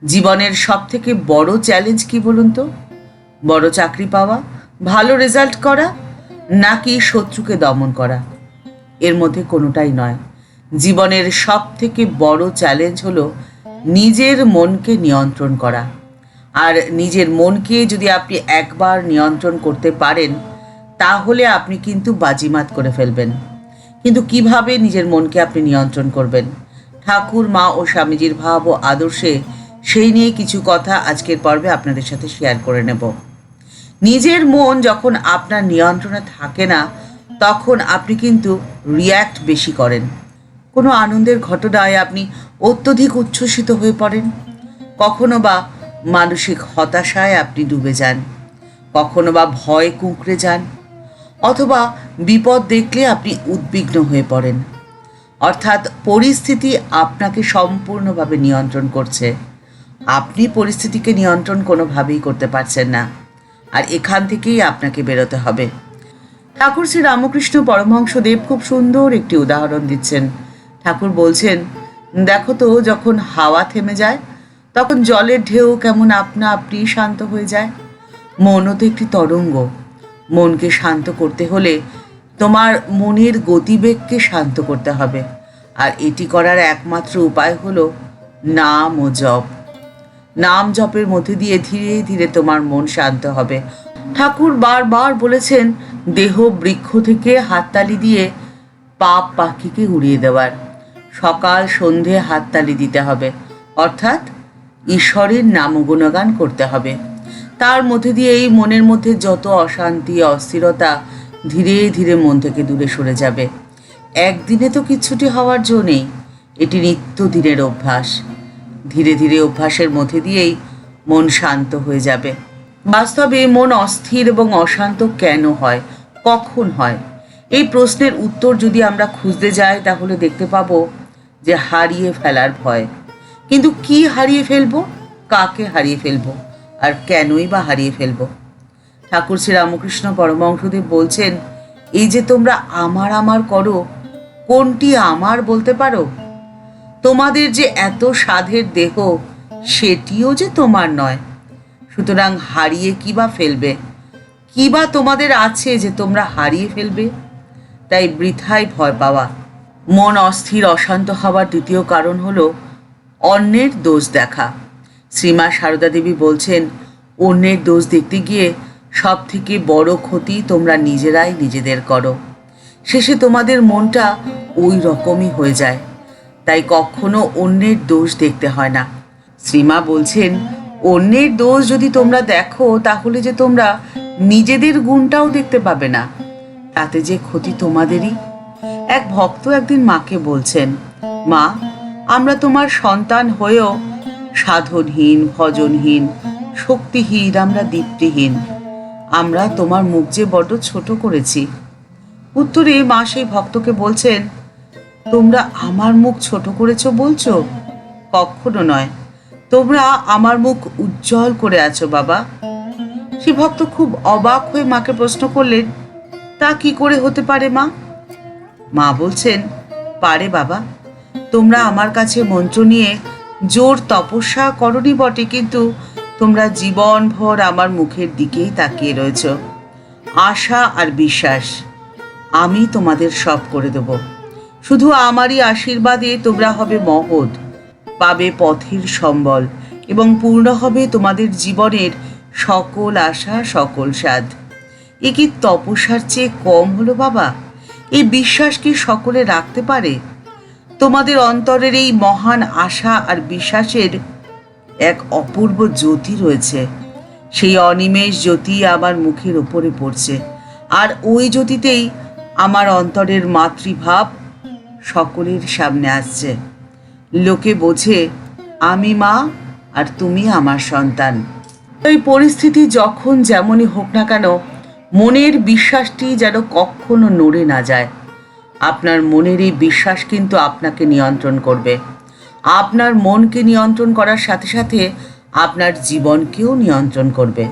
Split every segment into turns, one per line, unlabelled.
জীবনের সবথেকে বড় চ্যালেঞ্জ কি বলুন তো? বড় চাকরি পাওয়া, ভালো রেজাল্ট করা, নাকি শত্রুকে দমন করা? এর মধ্যে কোনোটাই নয়। জীবনের সবথেকে বড় চ্যালেঞ্জ হলো নিজের মনকে নিয়ন্ত্রণ করা। আর নিজের মনকে যদি আপনি একবার নিয়ন্ত্রণ করতে পারেন, তাহলে আপনি কিন্তু বাজিমাত করে ফেলবেন। কিন্তু কিভাবে নিজের মনকে আপনি নিয়ন্ত্রণ করবেন? ঠাকুর, মা ও স্বামীজির ভাব ও আদর্শে সেই নিয়ে কিছু কথা আজকের পর্বে আপনাদের সাথে শেয়ার করে নেব। নিজের মন যখন আপনার নিয়ন্ত্রণে থাকে না, তখন আপনি কিন্তু রিয়্যাক্ট বেশি করেন। কোনো আনন্দের ঘটনায় আপনি অত্যধিক উচ্ছ্বসিত হয়ে পড়েন, কখনো বা মানসিক হতাশায় আপনি ডুবে যান, কখনো বা ভয় কুঁকড়ে যান, অথবা বিপদ দেখলে আপনি উদ্বিগ্ন হয়ে পড়েন। অর্থাৎ পরিস্থিতি আপনাকে সম্পূর্ণভাবে নিয়ন্ত্রণ করছে, আপনি পরিস্থিতিকে নিয়ন্ত্রণ কোনোভাবেই করতে পারছেন না। আর এখান থেকেই আপনাকে বেরোতে হবে। ঠাকুর শ্রী রামকৃষ্ণ পরমহংসদেব খুব সুন্দর একটি উদাহরণ দিচ্ছেন। ঠাকুর বলছেন, দেখো তো, যখন হাওয়া থেমে যায় তখন জলের ঢেউ কেমন আপনা আপনি শান্ত হয়ে যায়। মনও তো একটি তরঙ্গ। মনকে শান্ত করতে হলে তোমার মনের গতিবেগকে শান্ত করতে হবে। আর এটি করার একমাত্র উপায় হলো নাম ও জপ। নাম জপের মধ্যে দিয়ে ধীরে ধীরে তোমার মন শান্ত হবে। ঠাকুর বারবার বলেছেন, দেহ বৃক্ষ থেকে হাততালি দিয়ে পাপ পাখিকে উড়িয়ে দেওয়ার। সকাল সন্ধে হাততালি দিতে হবে, অর্থাৎ ঈশ্বরের নাম গুণগান করতে হবে। তার মধ্যে দিয়ে এই মনের মধ্যে যত অশান্তি, অস্থিরতা ধীরে ধীরে মন থেকে দূরে সরে যাবে। একদিনে তো কিচ্ছুটি হওয়ার জো নেই, এটি নিত্যদিনের অভ্যাস। ধীরে ধীরে অভ্যাসের মধ্যে দিয়েই মন শান্ত হয়ে যাবে। বাস্তবে মন অস্থির এবং অশান্ত কেন হয়, কখন হয়, এই প্রশ্নের উত্তর যদি আমরা খুঁজতে যাই, তাহলে দেখতে পাবো যে হারিয়ে ফেলার ভয়। কিন্তু কি হারিয়ে ফেলবো, কাকে হারিয়ে ফেলবো, আর কেনই বা হারিয়ে ফেলবো? ঠাকুর শ্রী রামকৃষ্ণ পরমহংসদেব বলছেন, এই যে তোমরা আমার আমার করো, কোনটি আমার বলতে পারো? তোমাদের যে এত সাধের দেহ, সেটিও যে তোমার নয়। সুতরাং হারিয়ে কি বা ফেলবে? কি বা তোমাদের আছে যে তোমরা হারিয়ে ফেলবে? তাই বৃথায় ভয় পাওয়া। মন অস্থির, অশান্ত হওয়ার দ্বিতীয় কারণ হলো অন্যের দোষ দেখা। শ্রীমা সারদা দেবী বলছেন, অন্যের দোষ দেখতে গিয়ে সব থেকে বড় ক্ষতি তোমরা নিজেরাই নিজেদের করো। শেষে তোমাদের মনটা ওই রকমই হয়ে যায়। তাই কখনো অন্যের দোষ দেখতে হয় না। শ্রীমা বলছেন, অন্যের দোষ যদি তোমরা দেখো, তাহলে যে তোমরা নিজেদের গুণটাও দেখতে পাবে না, তাতে যে ক্ষতি তোমাদেরই। এক ভক্ত একদিন মাকে বলছেন, মা, আমরা তোমার সন্তান হয়েও সাধনহীন, ভজনহীন, শক্তিহীন, আমরা দীপ্তিহীন। আমরা তোমার মুখ যে বড্ড ছোট করেছি। উত্তরে মা সেই ভক্তকে বলছেন, তোমরা আমার মুখ ছোট করেছো বলছো? কখনো নয়, তোমরা আমার মুখ উজ্জ্বল করে আছো বাবা। সে ভক্ত খুব অবাক হয়ে মাকে প্রশ্ন করলেন, তা কি করে হতে পারে মা? মা বলছেন, পারে বাবা, তোমরা আমার কাছে মন্ত্র নিয়ে জোর তপস্যা করনি বটে, কিন্তু তোমরা জীবনভর আমার মুখের দিকেই তাকিয়ে রয়েছ। আশা আর বিশ্বাস, আমি তোমাদের সব করে দেব। শুধু আমারই আশীর্বাদে তোমরা হবে মহৎ, পাবে পথের সম্বল, এবং পূর্ণ হবে তোমাদের জীবনের সকল আশা, সকল স্বাদ। এ কি তপস্যার চেয়ে কম হলো বাবা? এই বিশ্বাস কি সকলে রাখতে পারে? তোমাদের অন্তরের এই মহান আশা আর বিশ্বাসের এক অপূর্ব জ্যোতি রয়েছে। সেই অনিমেষ জ্যোতি আমার মুখের ওপরে পড়ছে, আর ওই জ্যোতিতেই আমার অন্তরের মাতৃভাব সকলের সামনে আসছে। লোকে বোঝে আমি মা আর তুমি আমার সন্তান। এই পরিস্থিতি যখন যেমনই হোক না কেন, মনের বিশ্বাসটি যেন কখনো নড়ে না যায়। আপনার মনের এই বিশ্বাস কিন্তু আপনাকে নিয়ন্ত্রণ করবে। আপনার মনকে নিয়ন্ত্রণ করার সাথে সাথে আপনার জীবনকেও নিয়ন্ত্রণ করবে।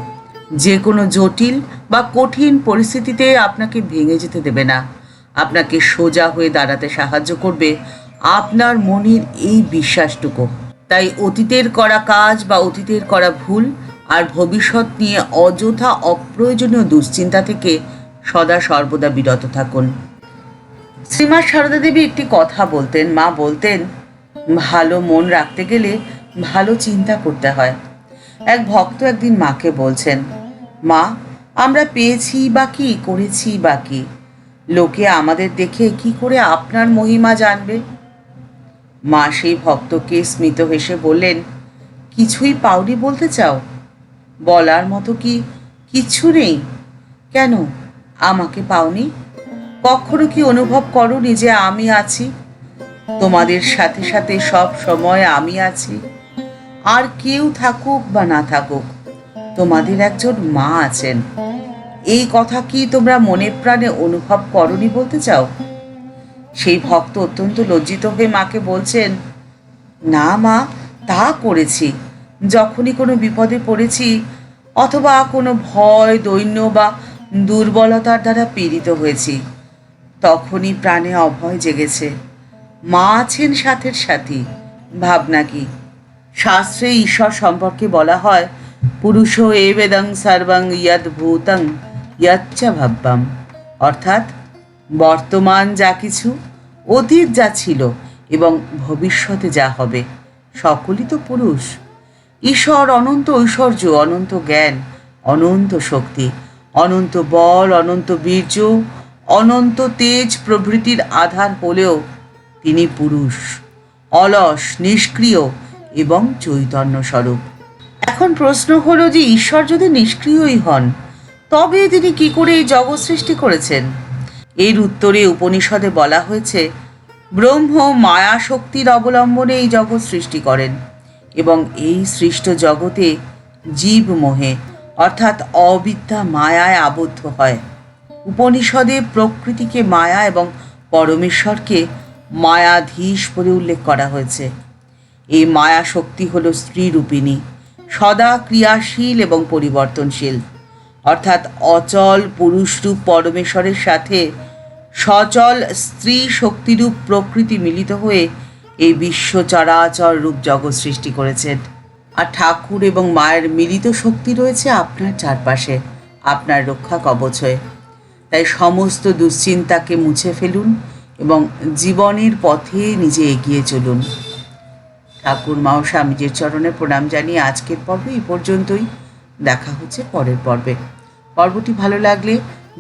যে কোনো জটিল বা কঠিন পরিস্থিতিতে আপনাকে ভেঙে যেতে দেবে না। আপনাকে সোজা হয়ে দাঁড়াতে সাহায্য করবে আপনার মনের এই বিশ্বাসটুকু। তাই অতীতের করা কাজ বা অতীতের করা ভুল আর ভবিষ্যৎ নিয়ে অযথা অপ্রয়োজনীয় দুশ্চিন্তা থেকে সদা সর্বদা বিরত থাকুন। শ্রীমা সারদা দেবী একটি কথা বলতেন। মা বলতেন, ভালো মন রাখতে গেলে ভালো চিন্তা করতে হয়। এক ভক্ত একদিন মাকে বলছেন, মা, আমরা পেয়েছি বা কি, করেছি বা কি, লোকে আমাদের দেখে কি করে আপনার মহিমা জানবে? মা সেই ভক্তকে স্মিত হেসে বললেন, কিছুই পাওনি বলতে চাও? বলার মতো কি কিচ্ছু নেই? কেন আমাকে পাওনি? কখনো কি অনুভব করোনি যে আমি আছি? তোমাদের সাথে সাথে সব সময় আমি আছি। আর কেউ থাকুক বা না থাকুক, তোমাদের একজন মা আছেন। এই কথা কি তোমরা মনে প্রাণে অনুভব করোনি বলতে চাও? সেই ভক্ত অত্যন্ত লজ্জিত হয়ে মাকে বলছেন, না মা, তা করেছি। যখনই কোনো বিপদে পড়েছি অথবা কোনো ভয়, দৈন্য বা দুর্বলতার দ্বারা পীড়িত হয়েছি, তখনই প্রাণে অভয় জেগেছে। মা আছেন সাথের সাথী। ভাবনা কি? শাস্ত্রে ঈশ্বর সম্পর্কে বলা হয়, পুরুষ এবেদং সর্বং ইয়দ ভূতং ইয়চ্চ ভাব্যম, অর্থাৎ বর্তমান যা কিছু, অতীত যা ছিল এবং ভবিষ্যতে যা হবে, সকলই তো পুরুষ। ঈশ্বর অনন্ত ঐশ্বর্য, অনন্ত জ্ঞান, অনন্ত শক্তি, অনন্ত বল, অনন্ত বীর্য, অনন্ত তেজ প্রভৃতির আধার হলেও তিনি পুরুষ, অলস, নিষ্ক্রিয় এবং চৈতন্য স্বরূপ। এখন প্রশ্ন হলো যে ঈশ্বর যদি নিষ্ক্রিয়ই হন, তবে তিনি কি করে এই জগৎ সৃষ্টি করেছেন? এর উত্তরে উপনিষদে বলা হয়েছে, ব্রহ্ম মায়া শক্তির অবলম্বনে এই জগৎ সৃষ্টি করেন এবং এই সৃষ্ট জগতে জীব মোহে অর্থাৎ অবিদ্যা মায়ায় আবদ্ধ হয়। উপনিষদে প্রকৃতিকে মায়া এবং পরমেশ্বরকে মায়াধীশ বলে উল্লেখ করা হয়েছে। এই মায়া শক্তি হল স্ত্রীরূপিণী, সদা ক্রিয়াশীল এবং পরিবর্তনশীল, অর্থাৎ অচল পুরুষরূপ পরমেশ্বরের সাথে সচল স্ত্রী শক্তিরূপ প্রকৃতি মিলিত হয়ে এই বিশ্ব চরাচর রূপ জগৎ সৃষ্টি করেছেন। আর ঠাকুর এবং মায়ের মিলিত শক্তি রয়েছে আপনার চারপাশে, আপনার রক্ষা কবচ হয়ে। তাই সমস্ত দুশ্চিন্তাকে মুছে ফেলুন এবং জীবনের পথে নিজে এগিয়ে চলুন। ঠাকুর মা ও স্বামীজির চরণে প্রণাম জানিয়ে আজকের পর্ব এই পর্যন্তই। দেখা হচ্ছে পরের পর্বে। পর্বটি ভালো লাগলে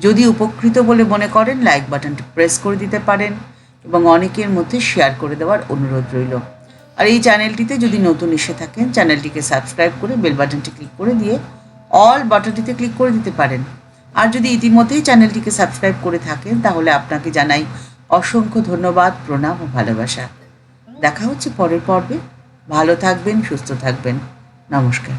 যদি উপকৃত বলে মনে করেন, লাইক বাটনটি প্রেস করে দিতে পারেন এবং অনেকের মধ্যে শেয়ার করে দেওয়ার অনুরোধ রইল। আর এই চ্যানেলটিতে যদি নতুন এসে থাকেন, চ্যানেলটিকে সাবস্ক্রাইব করে বেল বাটনটি ক্লিক করে দিয়ে অল বাটনটিতে ক্লিক করে দিতে পারেন। আর যদি ইতিমধ্যেই চ্যানেলটিকে সাবস্ক্রাইব করে থাকেন, তাহলে আপনাকে জানাই অসংখ্য ধন্যবাদ, প্রণাম ও ভালোবাসা। দেখা হচ্ছে পরের পর্বে। ভালো থাকবেন, সুস্থ থাকবেন। নমস্কার।